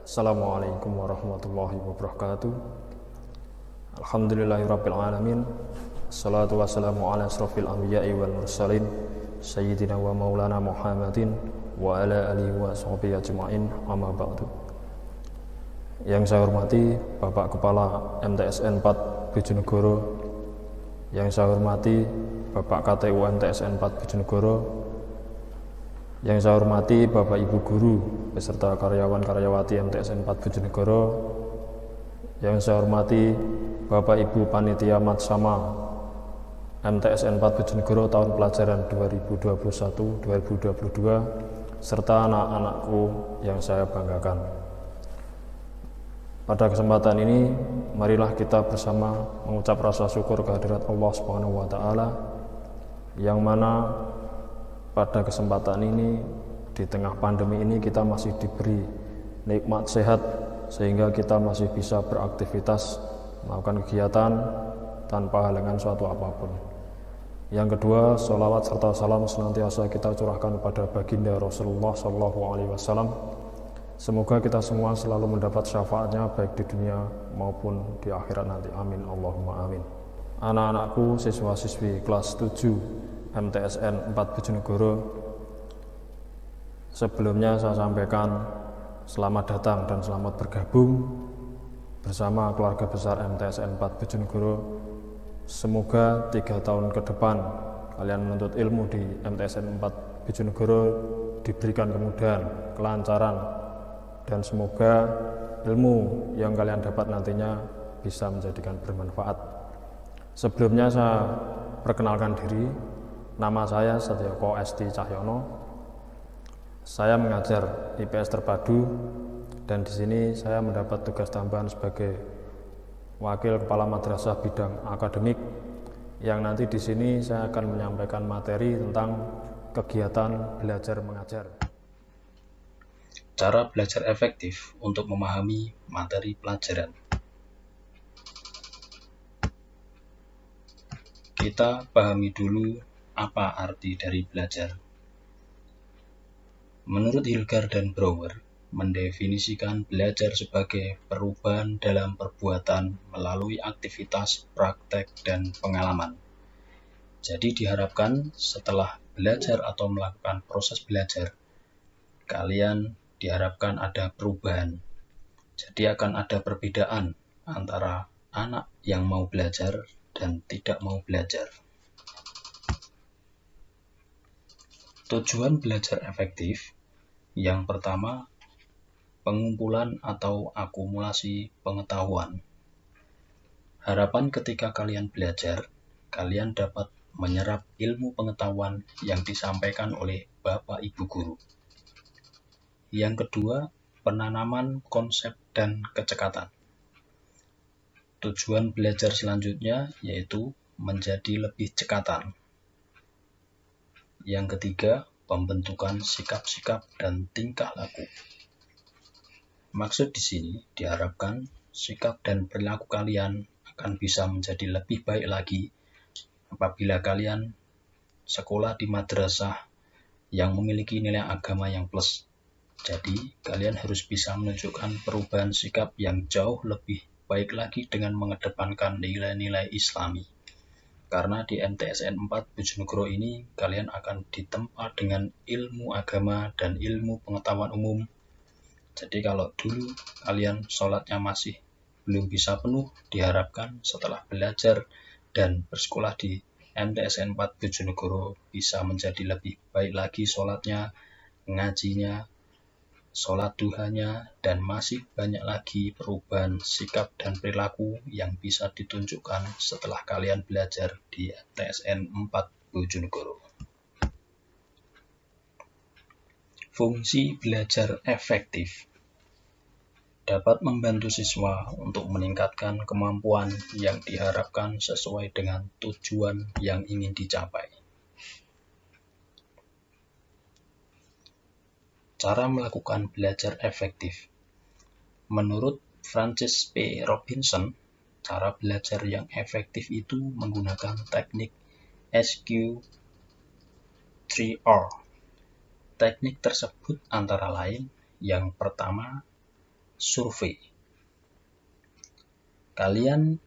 Assalamualaikum warahmatullahi wabarakatuh. Alhamdulillahirabbil alamin. Assalatu wassalamu ala asrofil anbiya'i wal mursalin sayyidina wa maulana Muhammadin wa ala alihi wa sahbihi ajma'in, amma ba'du. Yang saya hormati Bapak Kepala MTSN 4 Bojonegoro, yang saya hormati Bapak KTU MTSN 4 Bojonegoro, yang saya hormati Bapak Ibu Guru beserta karyawan-karyawati MTSN 4 Bojonegoro, yang saya hormati Bapak Ibu Panitia Matsama MTSN 4 Bojonegoro tahun pelajaran 2021-2022 serta anak-anakku yang saya banggakan. Pada kesempatan ini, marilah kita bersama mengucap rasa syukur kehadirat Allah Subhanahu wa taala, yang mana pada kesempatan ini, di tengah pandemi ini, kita masih diberi nikmat sehat sehingga kita masih bisa beraktivitas, melakukan kegiatan tanpa halangan suatu apapun. Yang kedua, sholawat serta salam senantiasa kita curahkan pada baginda Rasulullah SAW. Semoga kita semua selalu mendapat syafaatnya baik di dunia maupun di akhirat nanti. Amin Allahumma amin. Anak-anakku, siswa-siswi kelas 7 MTSN 4 Bojonegoro, sebelumnya saya sampaikan selamat datang dan selamat bergabung bersama keluarga besar MTSN 4 Bojonegoro. Semoga 3 tahun ke depan kalian menuntut ilmu di MTSN 4 Bojonegoro diberikan kemudahan, kelancaran, dan semoga ilmu yang kalian dapat nantinya bisa menjadikan bermanfaat. Sebelumnya saya perkenalkan diri. Nama saya Setyoko Esti Cahyono. Saya mengajar IPS Terpadu dan di sini saya mendapat tugas tambahan sebagai Wakil Kepala Madrasah bidang akademik, yang nanti di sini saya akan menyampaikan materi tentang kegiatan belajar mengajar. Cara belajar efektif untuk memahami materi pelajaran. Kita pahami dulu apa arti dari belajar. Menurut Hilgar dan Brouwer, mendefinisikan belajar sebagai perubahan dalam perbuatan melalui aktivitas, praktek, dan pengalaman. Jadi diharapkan setelah belajar atau melakukan proses belajar, kalian diharapkan ada perubahan. Jadi akan ada perbedaan antara anak yang mau belajar dan tidak mau belajar. Tujuan belajar efektif, yang pertama, pengumpulan atau akumulasi pengetahuan. Harapan ketika kalian belajar, kalian dapat menyerap ilmu pengetahuan yang disampaikan oleh Bapak Ibu Guru. Yang kedua, penanaman konsep dan kecekatan. Tujuan belajar selanjutnya yaitu menjadi lebih cekatan. Yang ketiga, pembentukan sikap-sikap dan tingkah laku. Maksud di sini diharapkan sikap dan perilaku kalian akan bisa menjadi lebih baik lagi apabila kalian sekolah di madrasah yang memiliki nilai agama yang plus. Jadi, kalian harus bisa menunjukkan perubahan sikap yang jauh lebih baik lagi dengan mengedepankan nilai-nilai Islami. Karena di MTSN 4 Bojonegoro ini kalian akan ditempa dengan ilmu agama dan ilmu pengetahuan umum. Jadi kalau dulu kalian sholatnya masih belum bisa penuh, diharapkan setelah belajar dan bersekolah di MTSN 4 Bojonegoro bisa menjadi lebih baik lagi sholatnya, ngajinya, sholat duhanya, dan masih banyak lagi perubahan sikap dan perilaku yang bisa ditunjukkan setelah kalian belajar di MTSN 4 Bojonegoro. Fungsi belajar efektif dapat membantu siswa untuk meningkatkan kemampuan yang diharapkan sesuai dengan tujuan yang ingin dicapai. Cara melakukan belajar efektif. Menurut Francis P. Robinson, cara belajar yang efektif itu menggunakan teknik SQ3R. Teknik tersebut antara lain, yang pertama, survei. Kalian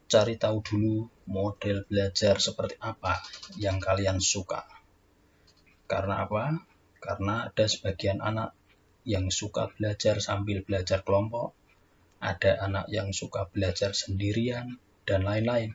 cari tahu dulu model belajar seperti apa yang kalian suka. Karena apa? Karena ada sebagian anak yang suka belajar sambil belajar kelompok, ada anak yang suka belajar sendirian, dan lain-lain.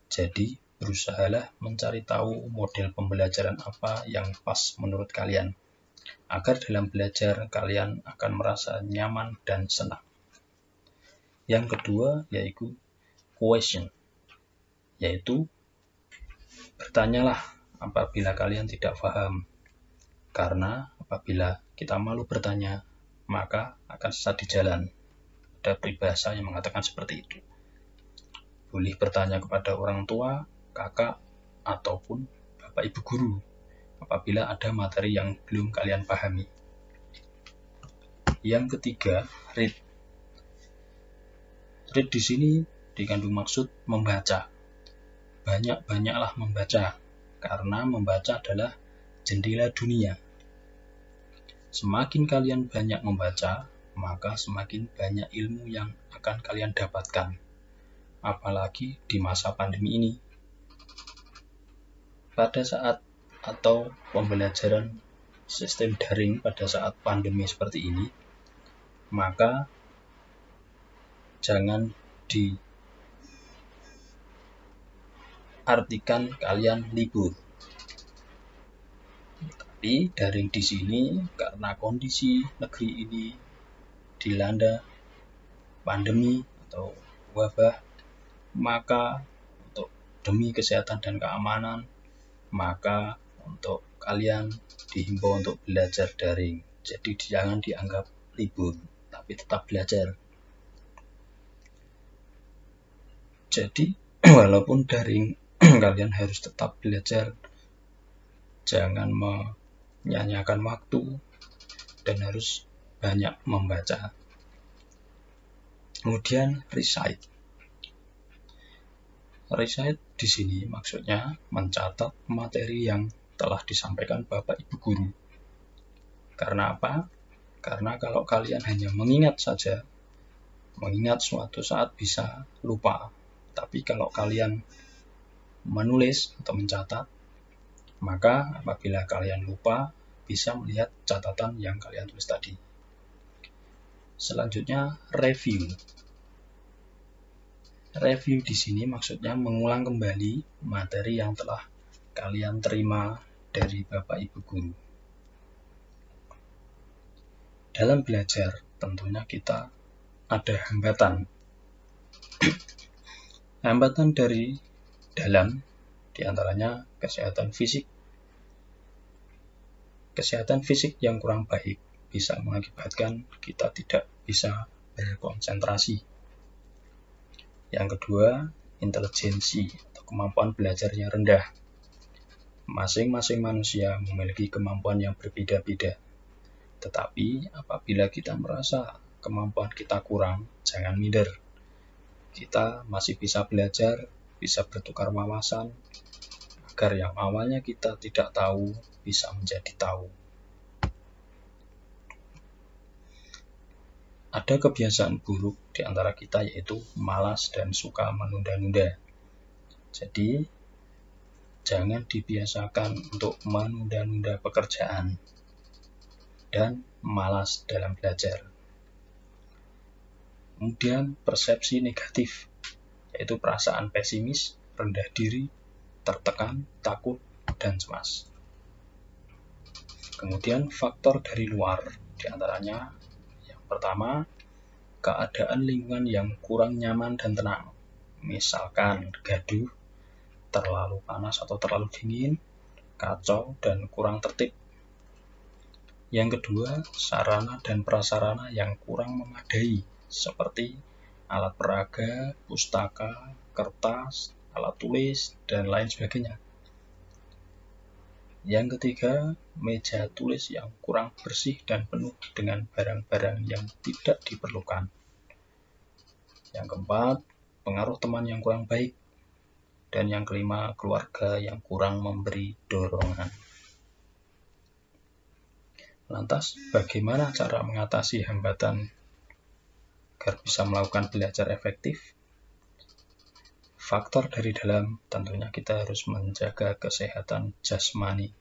Jadi, berusahalah mencari tahu model pembelajaran apa yang pas menurut kalian, agar dalam belajar kalian akan merasa nyaman dan senang. Yang kedua yaitu question, yaitu bertanyalah apabila kalian tidak paham. Karena apabila kita malu bertanya, maka akan sesat di jalan. Ada peribahasa yang mengatakan seperti itu. Boleh bertanya kepada orang tua, kakak, ataupun bapak ibu guru apabila ada materi yang belum kalian pahami. Yang ketiga, read. Read di sini dikandung maksud membaca. Banyak-banyaklah membaca, karena membaca adalah jendela dunia. Semakin kalian banyak membaca, maka semakin banyak ilmu yang akan kalian dapatkan. Apalagi di masa pandemi ini. Pada saat atau pembelajaran sistem daring pada saat pandemi seperti ini, maka jangan diartikan kalian libur. Tapi daring di sini karena kondisi negeri ini dilanda pandemi atau wabah, maka untuk demi kesehatan dan keamanan, maka untuk kalian dihimbau untuk belajar daring. Jadi jangan dianggap libur, tapi tetap belajar. Jadi walaupun daring, kalian harus tetap belajar. Jangan menyanyiakan waktu dan harus banyak membaca. Kemudian recite. Recite di sini maksudnya mencatat materi yang telah disampaikan Bapak Ibu guru. Karena apa? Karena kalau kalian hanya mengingat saja, mengingat suatu saat bisa lupa. Tapi kalau kalian menulis atau mencatat, maka apabila kalian lupa, bisa melihat catatan yang kalian tulis tadi. Selanjutnya, review. Review di sini maksudnya mengulang kembali materi yang telah kalian terima dari Bapak Ibu guru. Dalam belajar, tentunya kita ada hambatan. Hambatan dari dalam, diantaranya kesehatan fisik. Kesehatan fisik yang kurang baik bisa mengakibatkan kita tidak bisa berkonsentrasi. Yang kedua, intelijensi atau kemampuan belajarnya rendah. Masing-masing manusia memiliki kemampuan yang berbeda-beda. Tetapi apabila kita merasa kemampuan kita kurang, jangan minder. Kita masih bisa belajar, bisa bertukar wawasan, agar yang awalnya kita tidak tahu, bisa menjadi tahu. Ada kebiasaan buruk di antara kita yaitu malas dan suka menunda-nunda. Jadi, jangan dibiasakan untuk menunda-nunda pekerjaan dan malas dalam belajar. Kemudian persepsi negatif, yaitu perasaan pesimis, rendah diri, tertekan, takut, dan cemas. Kemudian faktor dari luar, diantaranya yang pertama, keadaan lingkungan yang kurang nyaman dan tenang. Misalkan gaduh, terlalu panas atau terlalu dingin, kacau, dan kurang tertib. Yang kedua, sarana dan prasarana yang kurang memadai, seperti alat peraga, pustaka, kertas, alat tulis, dan lain sebagainya. Yang ketiga, meja tulis yang kurang bersih dan penuh dengan barang-barang yang tidak diperlukan. Yang keempat, pengaruh teman yang kurang baik. Dan yang kelima, keluarga yang kurang memberi dorongan. Lantas, bagaimana cara mengatasi hambatan agar bisa melakukan belajar efektif? Faktor dari dalam, tentunya kita harus menjaga kesehatan jasmani,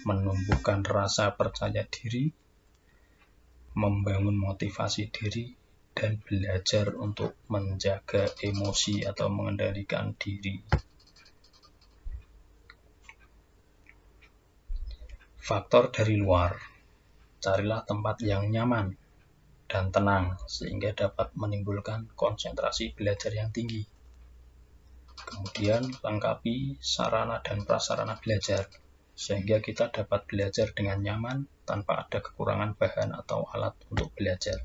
menumbuhkan rasa percaya diri, membangun motivasi diri, dan belajar untuk menjaga emosi atau mengendalikan diri. Faktor dari luar, carilah tempat yang nyaman dan tenang sehingga dapat menimbulkan konsentrasi belajar yang tinggi. Kemudian lengkapi sarana dan prasarana belajar sehingga kita dapat belajar dengan nyaman tanpa ada kekurangan bahan atau alat untuk belajar.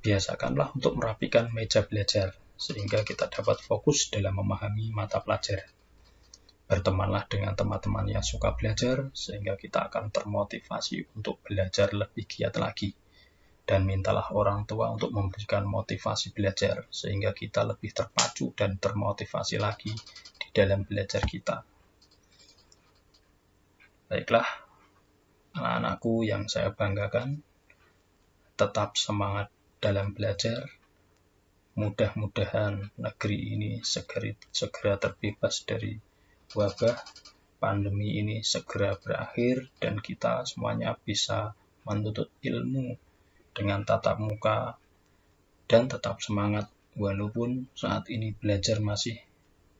Biasakanlah untuk merapikan meja belajar sehingga kita dapat fokus dalam memahami mata pelajaran. Bertemanlah dengan teman-teman yang suka belajar sehingga kita akan termotivasi untuk belajar lebih giat lagi. Dan mintalah orang tua untuk memberikan motivasi belajar sehingga kita lebih terpacu dan termotivasi lagi di dalam belajar kita. Baiklah, anak-anakku yang saya banggakan, tetap semangat dalam belajar. Mudah-mudahan negeri ini segera terbebas dari wabah pandemi ini, segera berakhir dan kita semuanya bisa menuntut ilmu dengan tatap muka dan tetap semangat walaupun saat ini belajar masih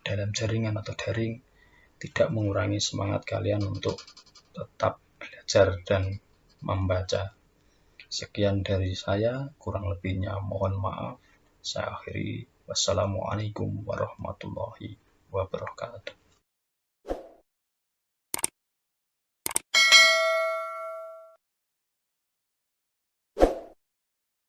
dalam jaringan atau daring, tidak mengurangi semangat kalian untuk tetap belajar dan membaca. Sekian dari saya, kurang lebihnya mohon maaf. Saya akhiri. Wassalamualaikum warahmatullahi wabarakatuh.